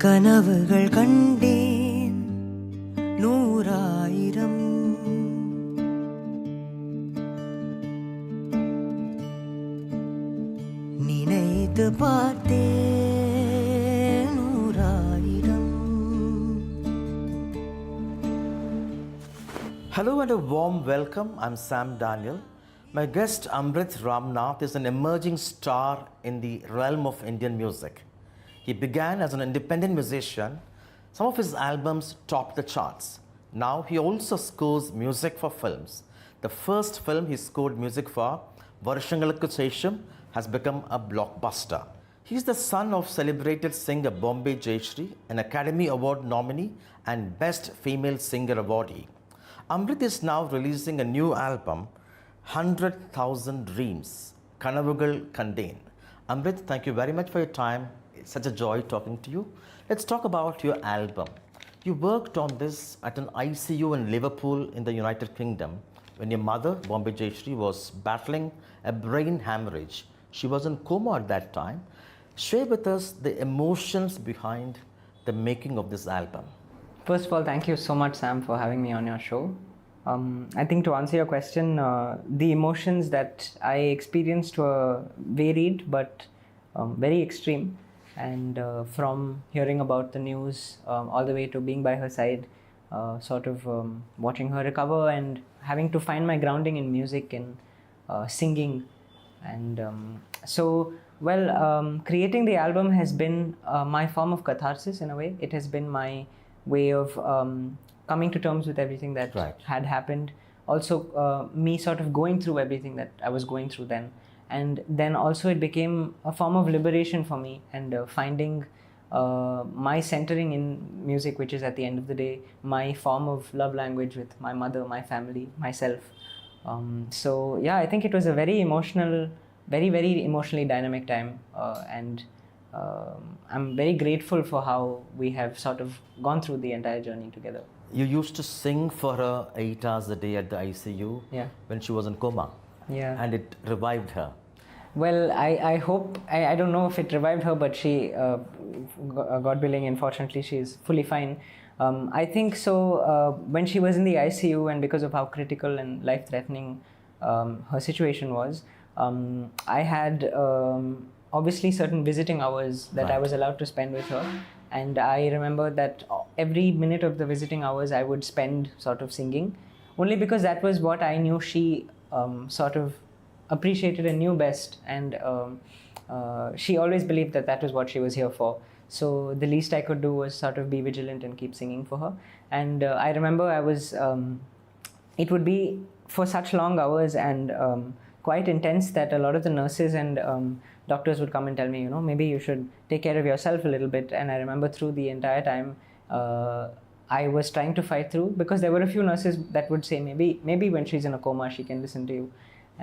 கனவுகள் கண்டேன் நூறாயிரம், நினைத்து பார்த்தேன் நூறாயிரம். Hello and a warm welcome. I'm Sam Daniel. My guest Amrit Ramnath is an emerging star in the realm of Indian music. He began as an independent musician. Some of his albums topped the charts. Now he also scores music for films. The first film he scored music for, Varshangalakku Sesham, has become a blockbuster. He is the son of celebrated singer Bombay Jayashree, an Academy Award nominee and Best Female Singer awardee. Amrit is now releasing a new album, 100,000 Dreams, Kanavugal Kandeen. Amrit, thank you very much for your time. It's such a joy talking to you. Let's talk about your album. You worked on this at an ICU in Liverpool in the United Kingdom when your mother, Bombay Jayashree, was battling a brain hemorrhage. She was in coma at that time. Share with us the emotions behind the making of this album. First of all, thank you so much, Sam, for having me on your show. I think to answer your question, the emotions that I experienced were varied but very extreme. And from hearing about the news all the way to being by her side, watching her recover and having to find my grounding in music and singing. And creating the album has been my form of catharsis in a way. It has been my way of coming to terms with everything that had happened. Also, me sort of going through everything that I was going through then. And then also it became a form of liberation for me and finding my centering in music, which is at the end of the day my form of love language with my mother, my family, myself. I think it was a very emotional, very, very emotionally dynamic time, and I'm very grateful for how we have sort of gone through the entire journey together. You used to sing for her 8 hours a day at the ICU when she was in coma. And it revived her. Well, I hope, I don't know if it revived her, but she, God willing, unfortunately, she is fully fine. I think so. When she was in the ICU and because of how critical and life-threatening her situation was, I had obviously certain visiting hours that I was allowed to spend with her. And I remember that every minute of the visiting hours I would spend sort of singing, only because that was what I knew she sort of appreciated and knew best, and she always believed that that was what she was here for. So the least I could do was sort of be vigilant and keep singing for her. And I remember I was it would be for such long hours and quite intense that a lot of the nurses and doctors would come and tell me, maybe you should take care of yourself a little bit. And I remember through the entire time I was trying to fight through, because there were a few nurses that would say maybe when she's in a coma she can listen to you.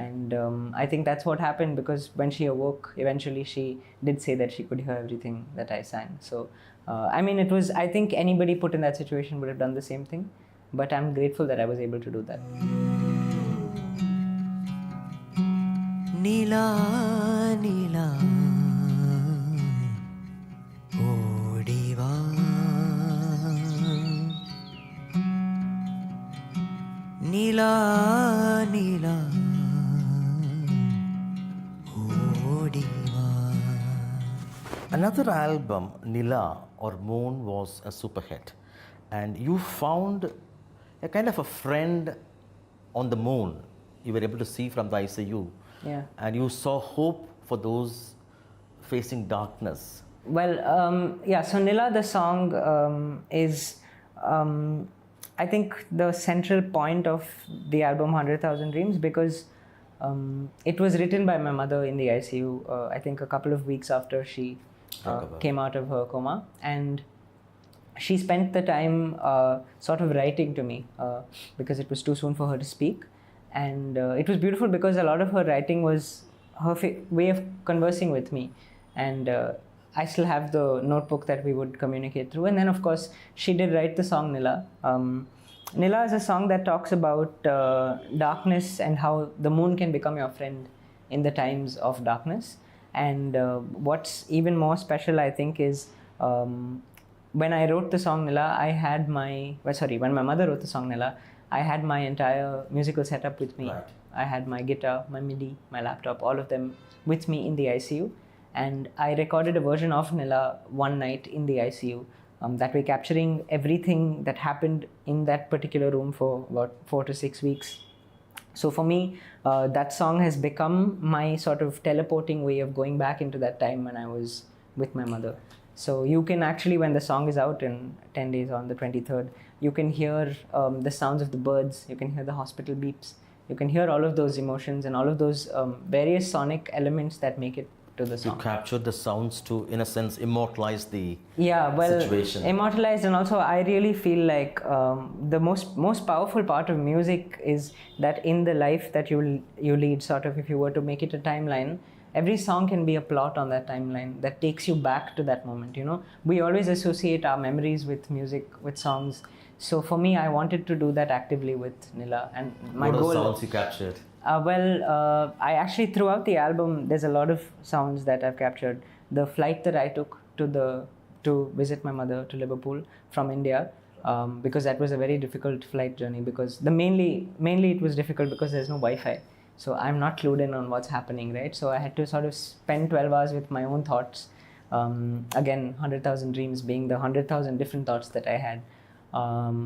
And I think that's what happened, because when she awoke, eventually she did say that she could hear everything that I sang. So I think anybody put in that situation would have done the same thing, but I'm grateful that I was able to do that. Nila, Nila, odiva. Nila, Nila, odiva. Another album, Nila or Moon, was a super hit. And you found a kind of a friend on the moon. You were able to see from the ICU. And you saw hope for those facing darkness. Well, so Nila, the song, is I think the central point of the album 100,000 Dreams, because it was written by my mother in the ICU, I think a couple of weeks after she came out of her coma. And she spent the time sort of writing to me because it was too soon for her to speak. And it was beautiful because a lot of her writing was her way of conversing with me. And I still have the notebook that we would communicate through. And then, of course, she did write the song Nila. Nila is a song that talks about darkness and how the moon can become your friend in the times of darkness. And what's even more special, I think, is when I wrote the song Nila, I had when my mother wrote the song Nila, I had my entire musical setup with me. Right. I had my guitar, my MIDI, my laptop, all of them with me in the ICU. And I recorded a version of Nila one night in the ICU. That way capturing everything that happened in that particular room for about 4 to 6 weeks. So for me, that song has become my sort of teleporting way of going back into that time when I was with my mother. So you can actually, when the song is out in 10 days on the 23rd, you can hear the sounds of the birds, you can hear the hospital beeps, you can hear all of those emotions and all of those various sonic elements that make it to the song. You captured the sounds to, in a sense, immortalize the situation. Immortalized, and also I really feel like the most powerful part of music is that in the life that you lead, sort of, if you were to make it a timeline, every song can be a plot on that timeline that takes you back to that moment. You know, we always associate our memories with music, with songs. So for me, I wanted to do that actively with Nila, and my goal. What are the sounds you captured? I actually, throughout the album, there's a lot of sounds that I've captured. The flight that I took to visit my mother to Liverpool from India, because that was a very difficult flight journey, because mainly it was difficult because there's no Wi-Fi. So I'm not clued in on what's happening, right? So I had to sort of spend 12 hours with my own thoughts. Again, 100,000 dreams being the 100,000 different thoughts that I had.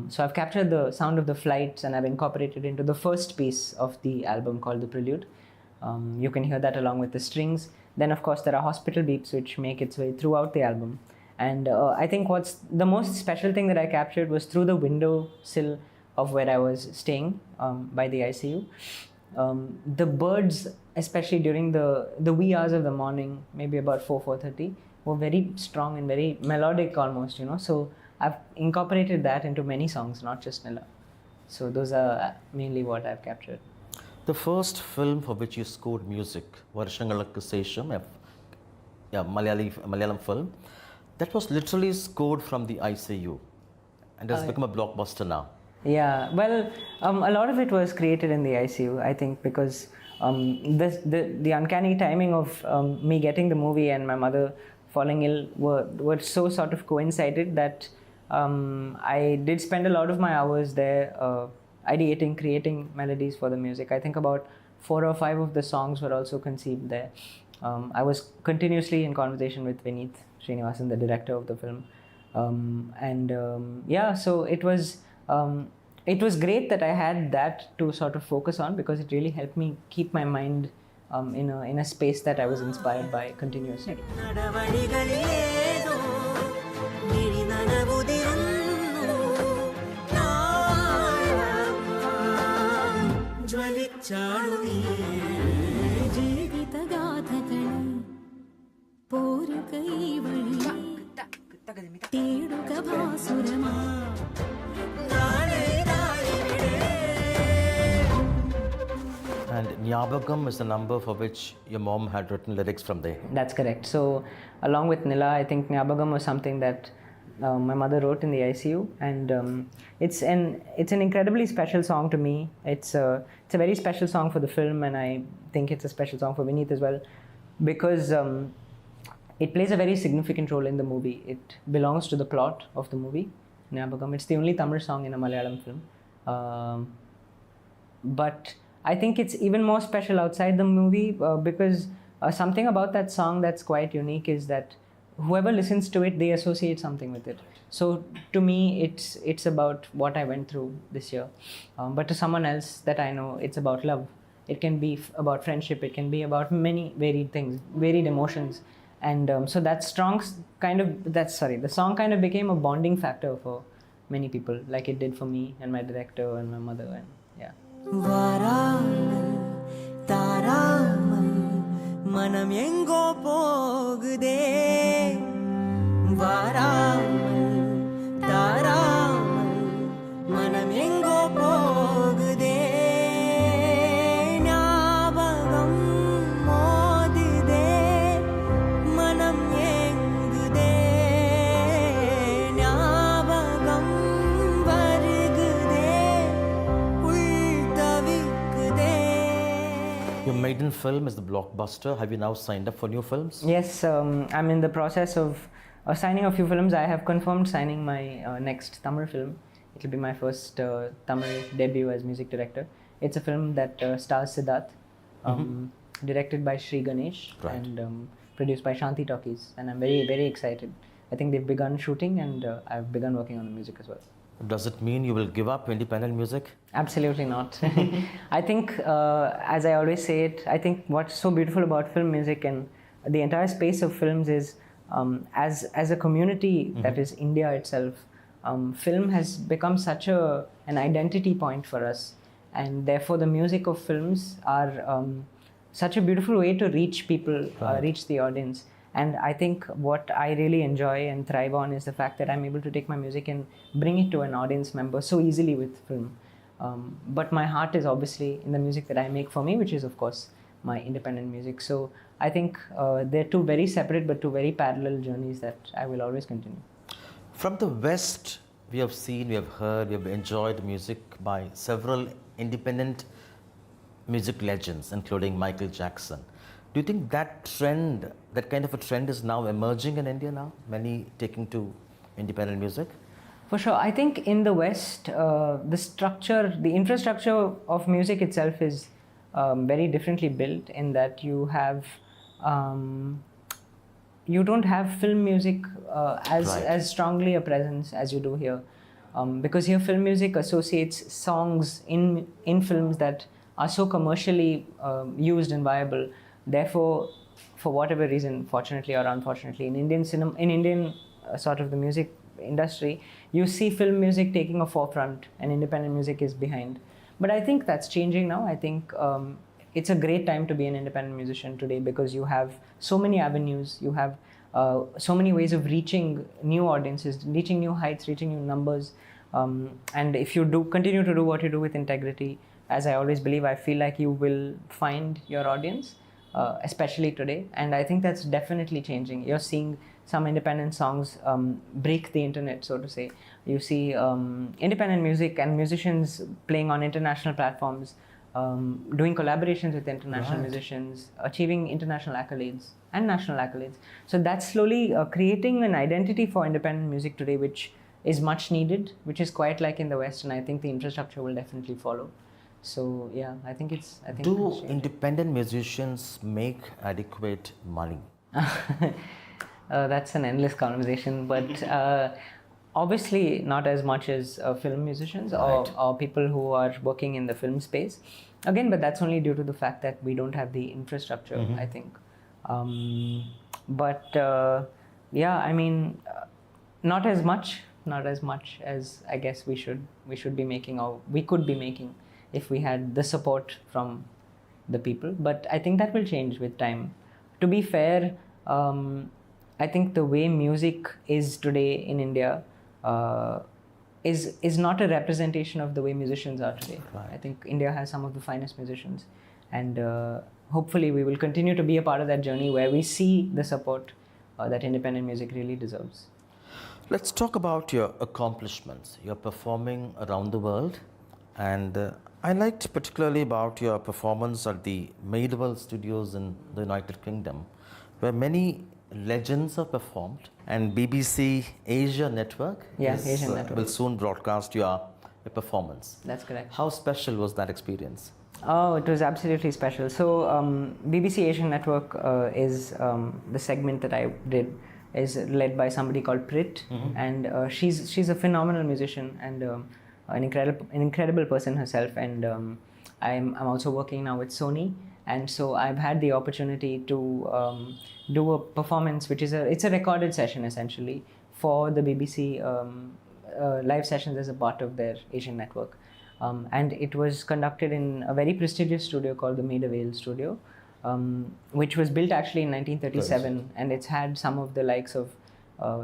So I've captured the sound of the flights and I've incorporated into the first piece of the album called The Prelude. You can hear that along with the strings. Then of course there are hospital beeps which make its way throughout the album. And I think what's the most special thing that I captured was through the window sill of where I was staying by the ICU. The birds, especially during the wee hours of the morning, maybe about 4:30, were very strong and very melodic almost, you know. So I've incorporated that into many songs, not just Nila. So those are mainly what I've captured. The first film for which you scored music, Varshangalakku Sesham, Malayalam film, that was literally scored from the ICU and has become a blockbuster now. Yeah, well, a lot of it was created in the ICU, I think, because the uncanny timing of me getting the movie and my mother falling ill were so sort of coincided that I did spend a lot of my hours there ideating, creating melodies for the music. I think about 4 or 5 of the songs were also conceived there. I was continuously in conversation with Vineet Srinivasan, the director of the film. So it was great that I had that to sort of focus on, because it really helped me keep my mind in a space that I was inspired by continuously. And Nyabagam is the number for which your mom had written lyrics from there. That's correct. So along with Nila, I think Nyabagam was something that my mother wrote in the ICU, and it's an incredibly special song to me. It's a very special song for the film, and I think it's a special song for Vineet as well, because it plays a very significant role in the movie. It belongs to the plot of the movie, Nyabagam. It's the only Tamil song in a Malayalam film. But I think it's even more special outside the movie because something about that song that's quite unique is that whoever listens to it, they associate something with it. So to me, it's about what I went through this year. But to someone else that I know, it's about love. It can be about friendship. It can be about many varied things, varied emotions. And so the song kind of became a bonding factor for many people, like it did for me and my director and my mother, and yeah. வராமல் தாராமல் மனம் எங்கோ போகுதே வராமல் தாராமல் மனம் எங்கோ போகுதே ஞாபகம் மோதுதே மனம் ஏங்குதே ஞாபகம் வருகுதே Your maiden film is the blockbuster. Have you now signed up for new films? Yes, I'm in the process of signing a few films. I have confirmed signing my next Tamil film. It will be my first Tamil debut as music director. It's a film that stars Siddharth, directed by Sri Ganesh, Right. and produced by Shanti Talkies. And I'm very, very excited. I think they've begun shooting, and I've begun working on the music as well. Does it mean you will give up independent music? Absolutely not. I think, as I always say it, I think what's so beautiful about film music and the entire space of films is, as a community that is India itself, film has become such an identity point for us, and therefore the music of films are such a beautiful way to reach people, reach the audience. And I think what I really enjoy and thrive on is the fact that I'm able to take my music and bring it to an audience member so easily with film. But my heart is obviously in the music that I make for me, which is of course my independent music. So I think they're two very separate but two very parallel journeys that I will always continue. From the West, we have seen, we have heard, we have enjoyed music by several independent music legends, including Michael Jackson. Do you think that trend, that kind of a trend is now emerging in India now? Many taking to independent music? For sure. I think in the West, the infrastructure of music itself is very differently built, in that you have, you don't have film music as strongly a presence as you do here. Because here film music associates songs in films that are so commercially used and viable. Therefore, for whatever reason, fortunately or unfortunately, in Indian sort of the music industry, you see film music taking a forefront and independent music is behind. But I think that's changing now. I think it's a great time to be an independent musician today, because you have so many avenues, you have so many ways of reaching new audiences, reaching new heights, reaching new numbers. And if you do continue to do what you do with integrity, as I always believe, I feel like you will find your audience. Especially today, and I think that's definitely changing. You're seeing some independent songs break the internet, so to say. You see independent music and musicians playing on international platforms, doing collaborations with international musicians, achieving international accolades and national accolades. So that's slowly creating an identity for independent music today, which is much needed, which is quite like in the West, and I think the infrastructure will definitely follow. So yeah, I think do independent musicians make adequate money? That's an endless conversation, but obviously not as much as film musicians or people who are working in the film space. Again, but that's only due to the fact that we don't have the infrastructure, I think. Yeah, I mean, not as much as I guess we should be making, or we could be making, if we had the support from the people. But I think that will change with time. To be fair, I think the way music is today in India is not a representation of the way musicians are today. Right. I think India has some of the finest musicians, and hopefully we will continue to be a part of that journey where we see the support that independent music really deserves. Let's talk about your accomplishments. You're performing around the world, and I liked particularly about your performance at the Maidwell Studios in the United Kingdom, where many legends have performed, and BBC Asia Network will soon broadcast your performance. That's correct. How special was that experience? Oh, it was absolutely special. So BBC Asian Network is the segment that I did is led by somebody called Prit, and she's a phenomenal musician and an incredible person herself. And I'm also working now with Sony, and so I've had the opportunity to do a performance, which is it's a recorded session essentially for the BBC live sessions as a part of their Asian network. And it was conducted in a very prestigious studio called the Maida Studio, which was built actually in 1937, and it's had some of the likes of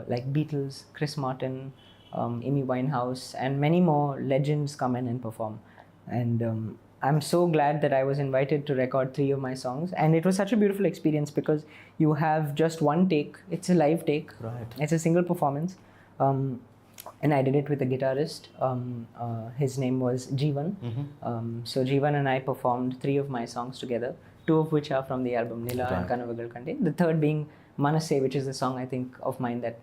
like Beatles, Chris Martin, Amy Winehouse, and many more legends come in and perform. And I'm so glad that I was invited to record 3 of my songs, and it was such a beautiful experience because you have just one take. It's a live take. Right. It's a single performance. And I did it with a guitarist. His name was Jeevan. So Jeevan and I performed 3 of my songs together, two of which are from the album Nila and Kanavagal Kande. The third being Manase, which is a song I think of mine that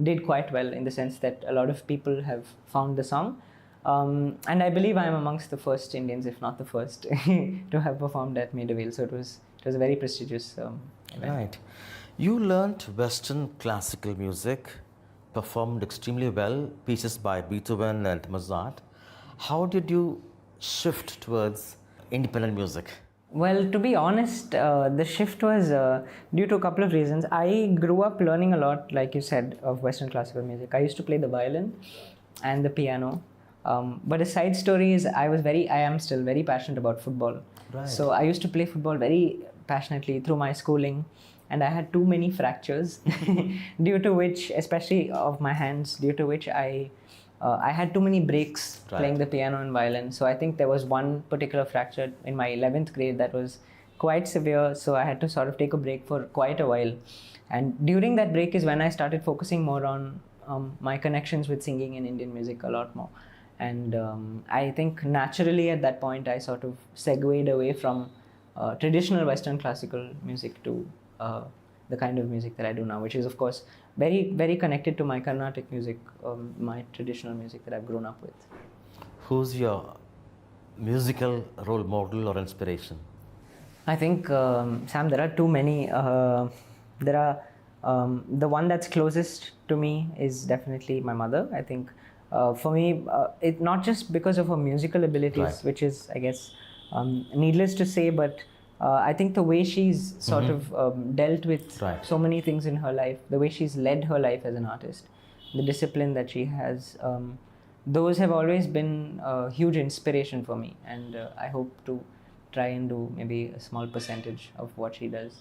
did quite well in the sense that a lot of people have found the song. And I believe I am amongst the first Indians, if not the first, to have performed at Maidavale. So it was a very prestigious event. Right. You learnt Western classical music, performed extremely well, pieces by Beethoven and Mozart. How did you shift towards independent music? Well, to be honest, the shift was due to a couple of reasons. I grew up learning a lot, like you said, of Western classical music. I used to play the violin and the piano. But a side story is I am still very passionate about football. Right. So I used to play football very passionately through my schooling, and I had too many fractures due to which, especially of my hands, due to which I had too many breaks playing the piano and violin. So I think there was one particular fracture in my 11th grade that was quite severe. So I had to sort of take a break for quite a while. And during that break is when I started focusing more on my connections with singing and Indian music a lot more. And I think naturally at that point I sort of segued away from traditional Western classical music to the kind of music that I do now, which is of course very, very connected to my Carnatic music, my traditional music that I've grown up with. Who's your musical role model or inspiration? I think, Sam, there are too many. There are the one that's closest to me is definitely my mother. I think for me, it not just because of her musical abilities, which is, I guess, needless to say, but I think the way she's sort of dealt with so many things in her life, the way she's led her life as an artist, the discipline that she has, those have always been a huge inspiration for me. And I hope to try and do maybe a small percentage of what she does.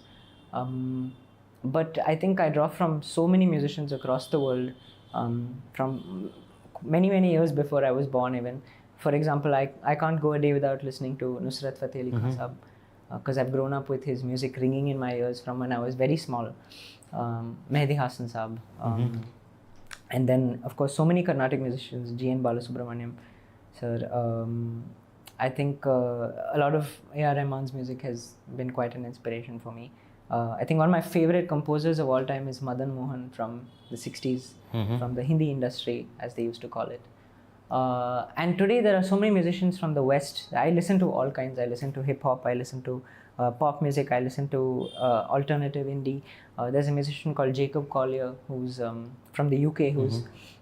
But I think I draw from so many musicians across the world, from many, many years before I was born even. For example, I can't go a day without listening to Nusrat Fateh Ali Khan Sahab, because I've grown up with his music ringing in my ears from when I was very small. Mehdi Hasan Sahab. And then, of course, so many Carnatic musicians, G.N. Balasubramaniam, sir. I think a lot of A.R. Rahman's music has been quite an inspiration for me. I think one of my favorite composers of all time is Madan Mohan from the 60s, from the Hindi industry, as they used to call it. And today there are so many musicians from the West. I listen to all kinds. I listen to hip-hop, I listen to pop music, I listen to alternative indie. There's a musician called Jacob Collier who's from the UK,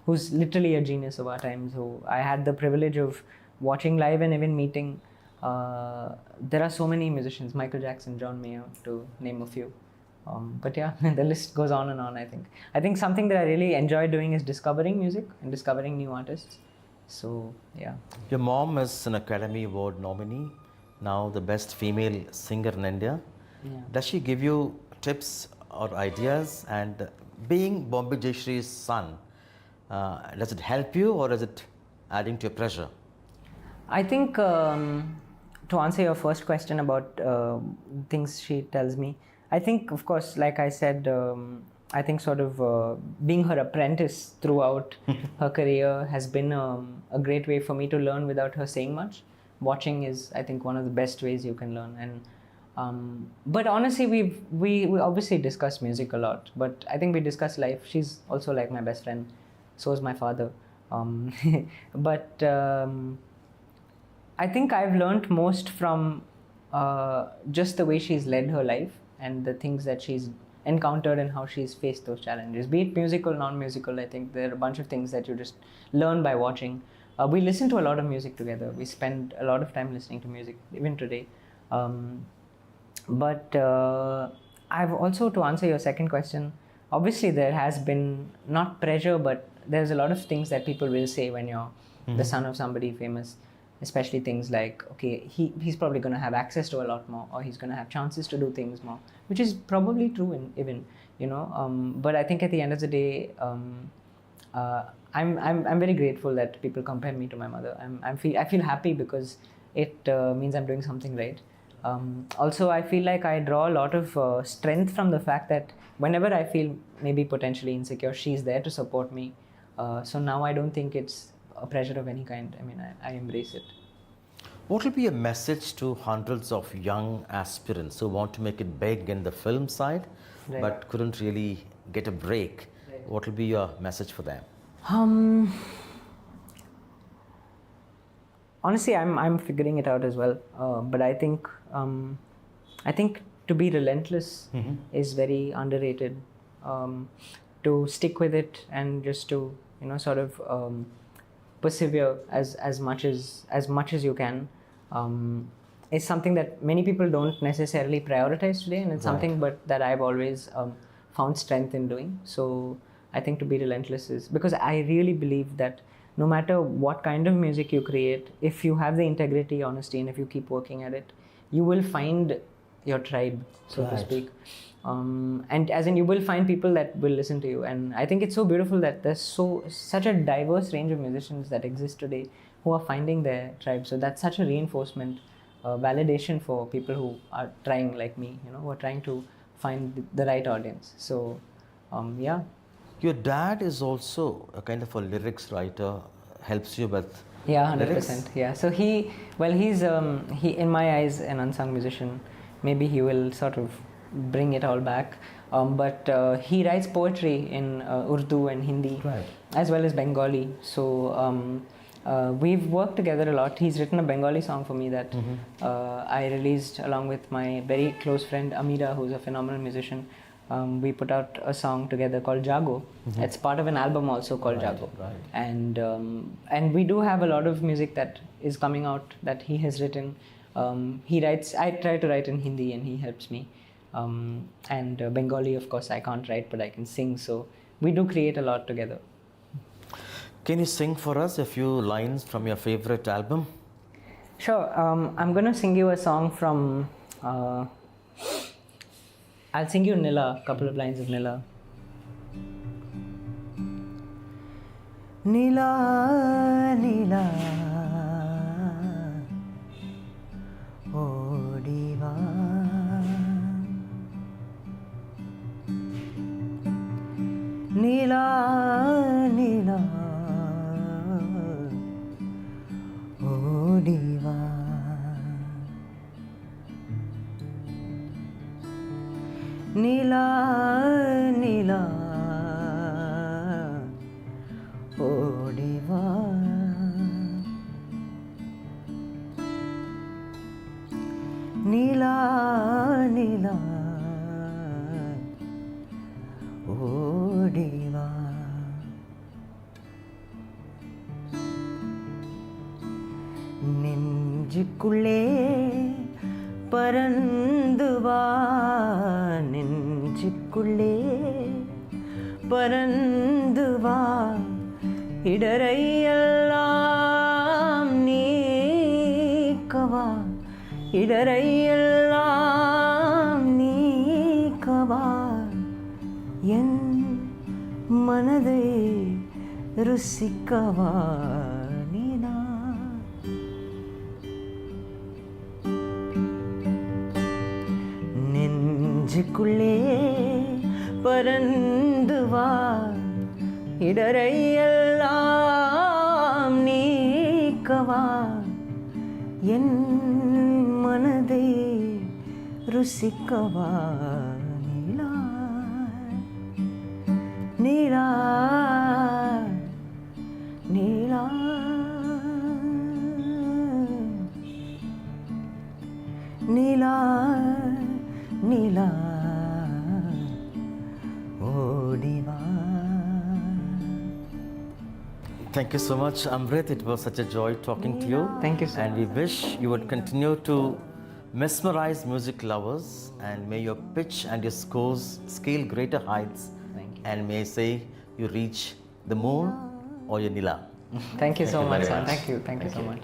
who's literally a genius of our times, who I had the privilege of watching live and even meeting. There are so many musicians, Michael Jackson, John Mayer, to name a few. But yeah, the list goes on and on, I think. I think something that I really enjoy doing is discovering music and discovering new artists. So, yeah. Your mom is an Academy Award nominee, now the best female singer in India. Yeah. Does she give you tips or ideas? And being Bombay Jayashree's son, does it help you or is it adding to your pressure? I think to answer your first question about things she tells me, I think, of course, like I said, I think sort of being her apprentice throughout her career has been a great way for me to learn without her saying much. Watching is, I think, one of the best ways you can learn. And but honestly, we obviously discuss music a lot, but I think we discuss life. She's also like my best friend. So is my father. But I think I've learned most from just the way she's led her life and the things that she's encountered and how she's faced those challenges. Be it musical, non-musical, I think there are a bunch of things that you just learn by watching. We listen to a lot of music together. We spend a lot of time listening to music, even today. But I've also, to answer your second question, obviously there has been not pressure, but there's a lot of things that people will say when you're the son of somebody famous. Especially things like, okay, he's probably going to have access to a lot more, or he's going to have chances to do things more, which is probably true even, you know. But I think at the end of the day, I'm very grateful that people compare me to my mother. I feel happy because it means I'm doing something right. Also, I feel like I draw a lot of strength from the fact that whenever I feel maybe potentially insecure, she's there to support me. So now I don't think it's a pressure of any kind. I mean, I embrace it. What will be a message to hundreds of young aspirants who want to make it big in the film side Right. but couldn't really get a break? Right. What will be your message for them? Honestly, I'm figuring it out as well. But I think to be relentless is very underrated. To stick with it and just to sort of persevere as much as you can is something that many people don't necessarily prioritize today, and it's something but that I've always found strength in doing. So I think to be relentless is because I really believe that no matter what kind of music you create, if you have the integrity, honesty, and if you keep working at it, you will find your tribe, so to speak. And as in, you will find people that will listen to you. And I think it's so beautiful that there's such a diverse range of musicians that exist today who are finding their tribe. So that's such a reinforcement, validation for people who are trying like me, who are trying to find the right audience. So, yeah. Your dad is also a kind of a lyrics writer, helps you with 100%. lyrics? Yeah. So he's in my eyes an unsung musician. Maybe he will sort of bring it all back. But he writes poetry in Urdu and Hindi, Right. as well as Bengali. So we've worked together a lot. He's written a Bengali song for me that I released along with my very close friend Amira, who's a phenomenal musician. We put out a song together called Jago. It's part of an album also called Jago. Right. And we do have a lot of music that is coming out that he has written. He writes. I try to write in Hindi, and he helps me. And Bengali, of course, I can't write, but I can sing. So we do create a lot together. Can you sing for us a few lines from your favorite album? Sure. I'm gonna sing you a song from. I'll sing you Nila, a couple of lines of Nila. Nila, Nila, odiva. Nila, Nila, odiva. Nila, Nila, odiva. Nila, Nila, odiva. நெஞ்சுக்குள்ளே பறந்து வா, நெஞ்சுக்குள்ளே பறந்து வா, இடரையெல்லாம் நீக்கவா, இடரையெல்லாம் நீக்கவா, என் மனதை ருசிக்கவா. நெஞ்சுக்குள்ளே பறந்து வா, இடரையெல்லாம் நீக்கவா, என் மனதை ருசிக்கவா. நீலா, நீலா, நீலா, நீலா, Nila, odiva. Thank you so much, Amrit. It was such a joy talking to you. Thank you so And we wish you would continue to mesmerize music lovers, and may your pitch and your scores scale greater heights. Thank you. And may say you reach the moon or your Nila. Thank you so much, very sir. much. Thank you so much.